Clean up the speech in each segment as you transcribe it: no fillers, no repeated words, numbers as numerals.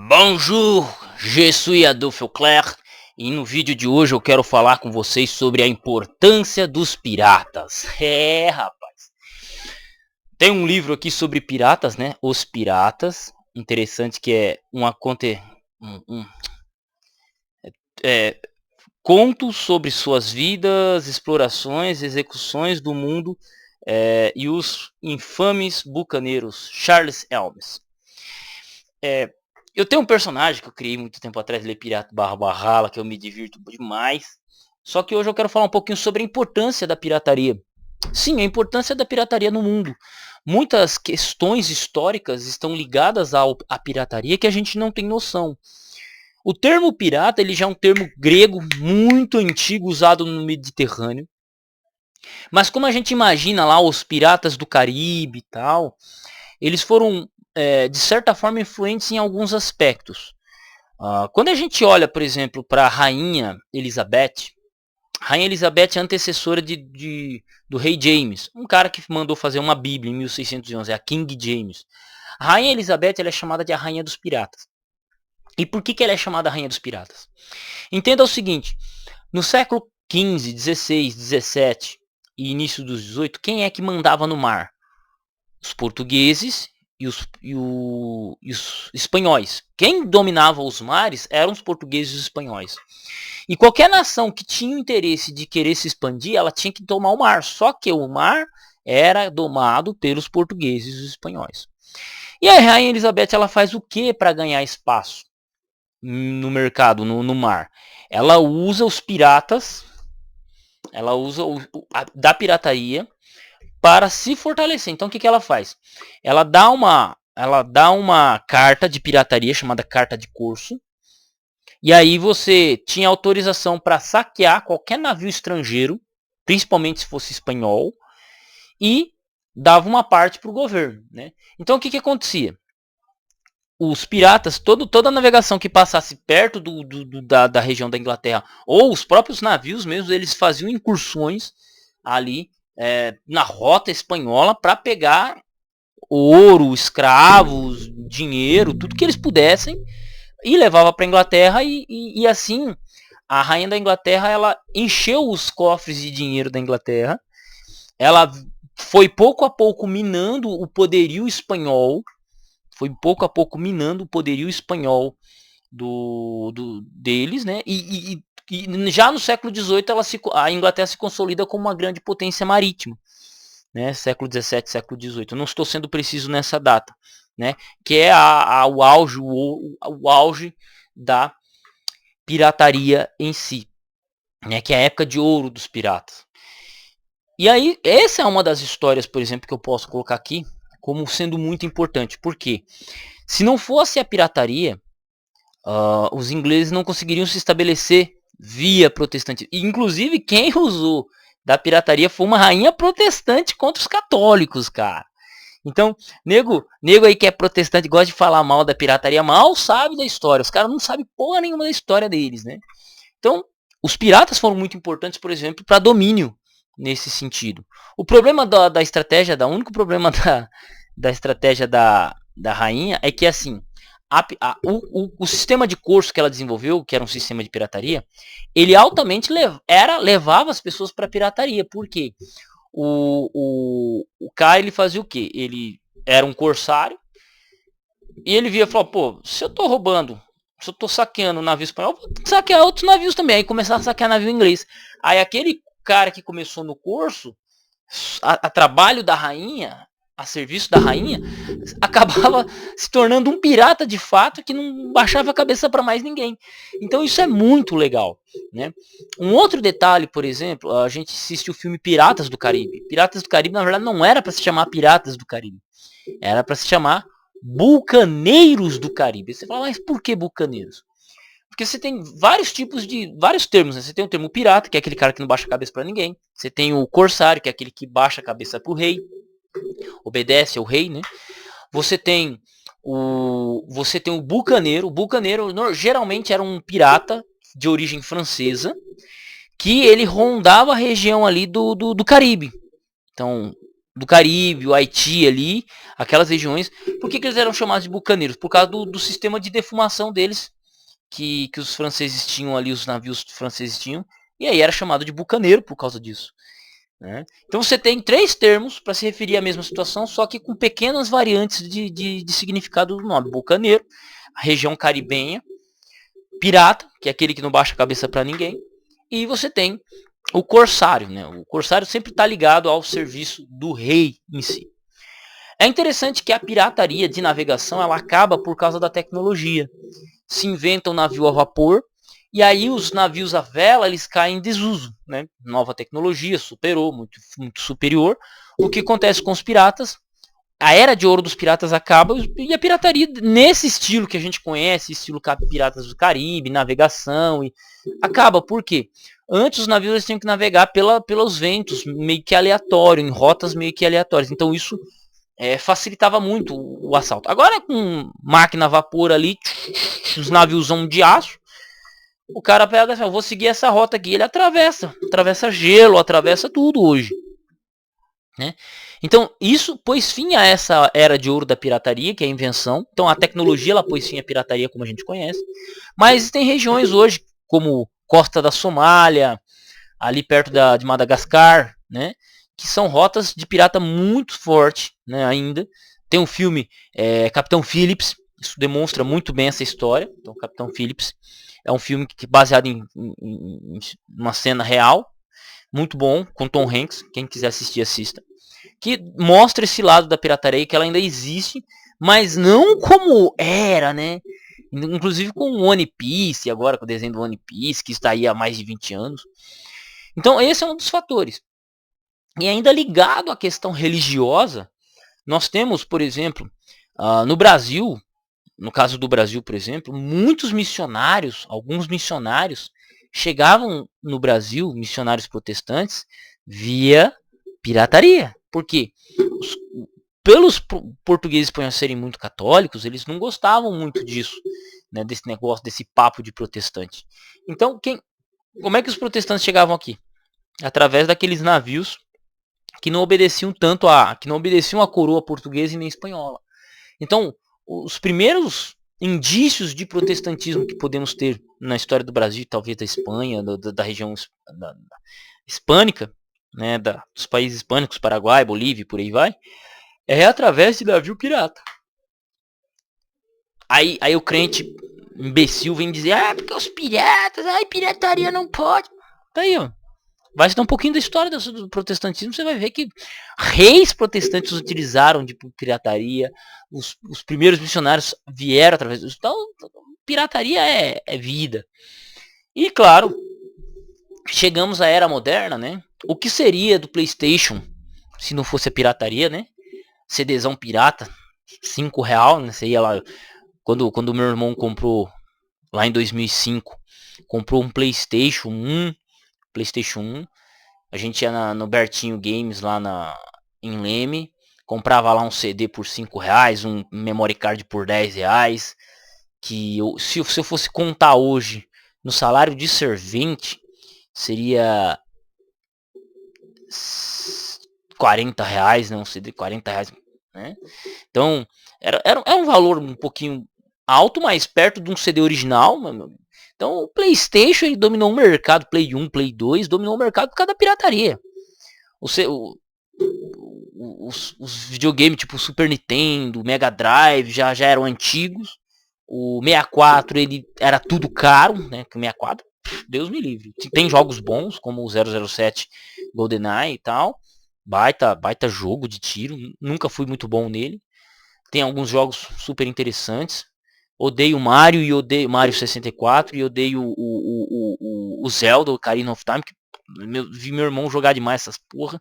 Bonjour, je suis Adolfo Claire e no vídeo de hoje eu quero falar com vocês sobre a importância dos piratas. Rapaz, tem um livro aqui sobre piratas, né? Os Piratas, interessante que é é, contos sobre suas vidas, explorações, execuções do mundo e os infames bucaneiros Charles Helms. Eu tenho um personagem que eu criei muito tempo atrás, ele é Pirata Barra, que eu me divirto demais. Só que hoje eu quero falar um pouquinho sobre a importância da pirataria. Sim, a importância da pirataria no mundo. Muitas questões históricas estão ligadas à pirataria que a gente não tem noção. O termo pirata ele já é um termo grego muito antigo usado no Mediterrâneo. Mas como a gente imagina lá os piratas do Caribe e tal, eles foram de certa forma influentes em alguns aspectos. Quando a gente olha, por exemplo, para a Rainha Elizabeth é antecessora do rei James, um cara que mandou fazer uma Bíblia em 1611, a King James. A Rainha Elizabeth ela é chamada de a Rainha dos Piratas. E por que ela é chamada a Rainha dos Piratas? Entenda o seguinte, no século XV, XVI, XVII e início dos XVIII, quem é que mandava no mar? Os portugueses e os espanhóis. Quem dominava os mares eram os portugueses e os espanhóis. E qualquer nação que tinha o interesse de querer se expandir, ela tinha que tomar o mar. Só que o mar era domado pelos portugueses e os espanhóis. E a Rainha Elizabeth ela faz o que para ganhar espaço no mercado, no mar? Ela usa os piratas, ela usa da pirataria para se fortalecer. Então o que ela faz? Ela dá uma carta de pirataria chamada Carta de Corso. E aí você tinha autorização para saquear qualquer navio estrangeiro, principalmente se fosse espanhol, e dava uma parte para o governo, né? Então o que acontecia? Os piratas, toda a navegação que passasse perto da região da Inglaterra, ou os próprios navios mesmo, eles faziam incursões ali na rota espanhola para pegar ouro, escravos, dinheiro, tudo que eles pudessem e levava para a Inglaterra e assim a rainha da Inglaterra ela encheu os cofres de dinheiro da Inglaterra. Ela foi pouco a pouco minando o poderio espanhol, deles, né? E já no século XVIII a Inglaterra se consolida como uma grande potência marítima, né? Século XVII, século XVIII. Eu não estou sendo preciso nessa data, né? Que é o auge da pirataria em si, né? Que é a época de ouro dos piratas. E aí essa é uma das histórias, por exemplo, que eu posso colocar aqui como sendo muito importante. Por quê? Se não fosse a pirataria, os ingleses não conseguiriam se estabelecer via protestante. E, inclusive, quem usou da pirataria foi uma rainha protestante contra os católicos, cara. Então, nego aí que é protestante gosta de falar mal da pirataria, mal sabe da história. Os caras não sabem porra nenhuma da história deles, né? Então, os piratas foram muito importantes, por exemplo, para domínio nesse sentido. O problema da estratégia, o único problema da estratégia da rainha é que, assim, o sistema de curso que ela desenvolveu, que era um sistema de pirataria, ele altamente levava as pessoas para pirataria. Por quê? O cara ele fazia o quê? Ele era um corsário e ele via e falou, pô, se eu tô roubando, se eu tô saqueando um navio espanhol, vou saquear outros navios também. Aí começar a saquear navio inglês. Aí aquele cara que começou no curso, a trabalho da rainha, a serviço da rainha, acabava se tornando um pirata de fato que não baixava a cabeça para mais ninguém. Então isso é muito legal, né? Um outro detalhe, por exemplo, a gente assiste o filme Piratas do Caribe. Piratas do Caribe, na verdade, não era para se chamar Piratas do Caribe. Era para se chamar Bucaneiros do Caribe. Você fala, mas por que bucaneiros? Porque você tem vários termos, né? Você tem o termo pirata, que é aquele cara que não baixa a cabeça para ninguém. Você tem o corsário, que é aquele que baixa a cabeça pro rei, obedece ao rei, né? Você tem o bucaneiro. O bucaneiro geralmente era um pirata de origem francesa que ele rondava a região ali do Caribe. Então, do Caribe, o Haiti ali, aquelas regiões. Por que eles eram chamados de bucaneiros? Por causa do sistema de defumação deles, que os franceses tinham ali, os navios franceses tinham, e aí era chamado de bucaneiro por causa disso. Né? Então você tem 3 termos para se referir à mesma situação, só que com pequenas variantes de significado do nome. Bucaneiro, a região caribenha, pirata, que é aquele que não baixa a cabeça para ninguém, e você tem o corsário. Né? O corsário sempre está ligado ao serviço do rei em si. É interessante que a pirataria de navegação ela acaba por causa da tecnologia. Se inventa um navio a vapor, e aí os navios a vela eles caem em desuso. Né? Nova tecnologia, superou, muito superior. O que acontece com os piratas? A era de ouro dos piratas acaba e a pirataria nesse estilo que a gente conhece, estilo Piratas do Caribe, navegação, acaba. Por quê? Antes os navios tinham que navegar pelos ventos, meio que aleatório, em rotas meio que aleatórias. Então isso facilitava muito o assalto. Agora com máquina a vapor ali, os navios de aço, o cara pega assim, eu vou seguir essa rota aqui, ele atravessa gelo, atravessa tudo hoje. Né? Então isso pôs fim a essa era de ouro da pirataria, que é a invenção. Então a tecnologia ela pôs fim à pirataria como a gente conhece. Mas tem regiões hoje, como costa da Somália, ali perto de Madagascar, né? Que são rotas de pirata muito forte, né, ainda. Tem um filme, Capitão Phillips, isso demonstra muito bem essa história. Então, Capitão Phillips é um filme baseado em uma cena real, muito bom, com Tom Hanks. Quem quiser assistir, assista. Que mostra esse lado da pirataria, que ela ainda existe, mas não como era, né? Inclusive com o One Piece, agora com o desenho do One Piece, que está aí há mais de 20 anos. Então esse é um dos fatores. E ainda ligado à questão religiosa, nós temos, por exemplo, no Brasil, no caso do Brasil, por exemplo, muitos missionários, alguns missionários, chegavam no Brasil, missionários protestantes, via pirataria. Por quê? Pelos portugueses por serem muito católicos, eles não gostavam muito disso, né, desse negócio, desse papo de protestante. Então, como é que os protestantes chegavam aqui? Através daqueles navios que não obedeciam que não obedeciam a coroa portuguesa e nem espanhola. Então, os primeiros indícios de protestantismo que podemos ter na história do Brasil, talvez da Espanha, da região hispânica, né, dos países hispânicos, Paraguai, Bolívia, por aí vai, é através de navio pirata. Aí o crente imbecil vem dizer, porque os piratas, pirataria não pode. Tá aí, ó. Vai estudar um pouquinho da história do protestantismo, você vai ver que reis protestantes utilizaram de pirataria, os primeiros missionários vieram através disso. Então, pirataria é vida. E claro, chegamos à era moderna, né? O que seria do PlayStation se não fosse a pirataria, né? CDzão pirata, R$5, né? Você ia lá, quando meu irmão comprou lá em 2005, comprou um PlayStation 1, a gente ia no Bertinho Games lá em Leme, comprava lá um CD por R$5, um memory card por R$10, que se eu fosse contar hoje no salário de servente, seria R$40, né? Um CD R$40, né? Então, era um valor um pouquinho alto, mas perto de um CD original, mano. Então o PlayStation ele dominou o mercado, Play 1, Play 2, dominou o mercado por causa da pirataria. Os videogames tipo Super Nintendo, Mega Drive já eram antigos. O 64 ele era tudo caro, né? Que o 64, Deus me livre. Tem jogos bons como o 007 GoldenEye e tal. Baita jogo de tiro, nunca fui muito bom nele. Tem alguns jogos super interessantes. Odeio Mario e odeio Mario 64 e odeio o Zelda, o Ocarina of Time, que vi meu irmão jogar demais essas porra.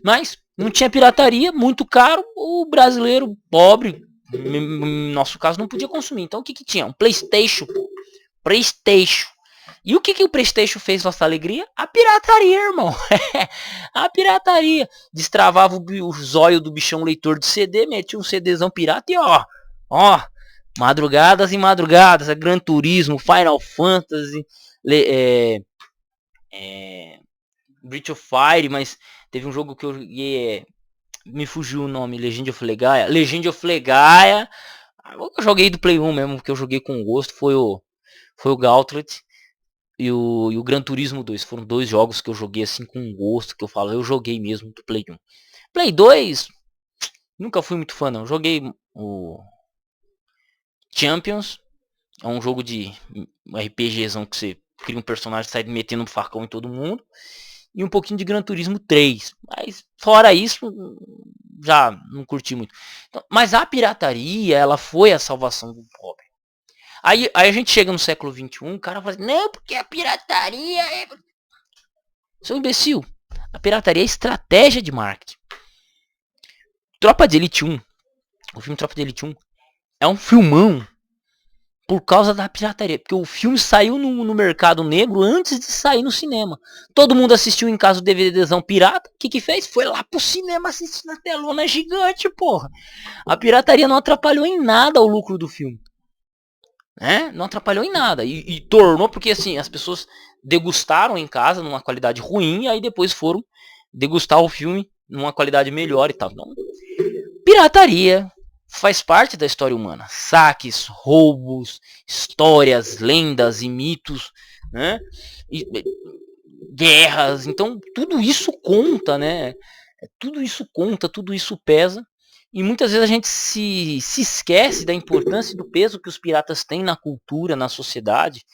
Mas não tinha pirataria, muito caro, o brasileiro pobre, no nosso caso, não podia consumir. Então o que tinha? Um PlayStation, pô. PlayStation. E o que o PlayStation fez nossa alegria? A pirataria, irmão. A pirataria. Destravava o zóio do bichão leitor de CD, metia um CDzão pirata e ó, madrugadas e madrugadas, Gran Turismo, Final Fantasy, Breath of Fire, mas teve um jogo que eu joguei, Me fugiu o nome, Legend of Legaia. Legend of Legaia. Eu joguei do Play 1 mesmo, que eu joguei com gosto, foi o Gauntlet e o Gran Turismo 2. Foram dois jogos que eu joguei assim com gosto, que eu falo, eu joguei mesmo do Play 1. Play 2, nunca fui muito fã não. Joguei o Champions, é um jogo de RPGzão que você cria um personagem e sai metendo um facão em todo mundo. E um pouquinho de Gran Turismo 3. Mas fora isso, já não curti muito. Então, mas a pirataria, ela foi a salvação do pobre. Aí a gente chega no século XXI, o cara fala assim, não, porque a pirataria é... Seu imbecil, a pirataria é estratégia de marketing. Tropa de Elite 1, o filme Tropa de Elite 1, é um filmão por causa da pirataria. Porque o filme saiu no mercado negro antes de sair no cinema. Todo mundo assistiu em casa o DVDzão pirata. O que fez? Foi lá pro cinema assistir na telona gigante, porra. A pirataria não atrapalhou em nada o lucro do filme. Né? Não atrapalhou em nada. E tornou, porque assim, as pessoas degustaram em casa numa qualidade ruim. E aí depois foram degustar o filme numa qualidade melhor e tal. Então, pirataria faz parte da história humana. Saques, roubos, histórias, lendas e mitos, né? E, guerras. Então, tudo isso conta, né? Tudo isso conta, tudo isso pesa. E muitas vezes a gente se esquece da importância e do peso que os piratas têm na cultura, na sociedade.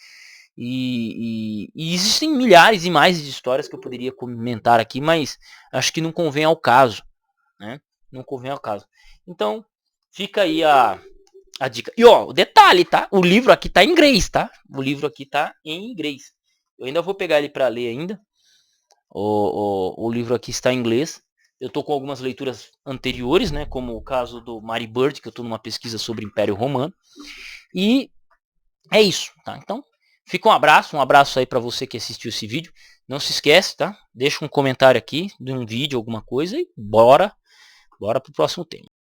E existem milhares e mais de histórias que eu poderia comentar aqui, mas acho que não convém ao caso, né? Não convém ao caso. Então, fica aí a dica. E ó, o detalhe, tá? O livro aqui tá em inglês, tá? O livro aqui tá em inglês. Eu ainda vou pegar ele para ler ainda. O livro aqui está em inglês. Eu tô com algumas leituras anteriores, né? Como o caso do Mary Bird, que eu tô numa pesquisa sobre o Império Romano. E é isso, tá? Então, fica um abraço aí para você que assistiu esse vídeo. Não se esquece, tá? Deixa um comentário aqui de um vídeo, alguma coisa e bora pro próximo tema.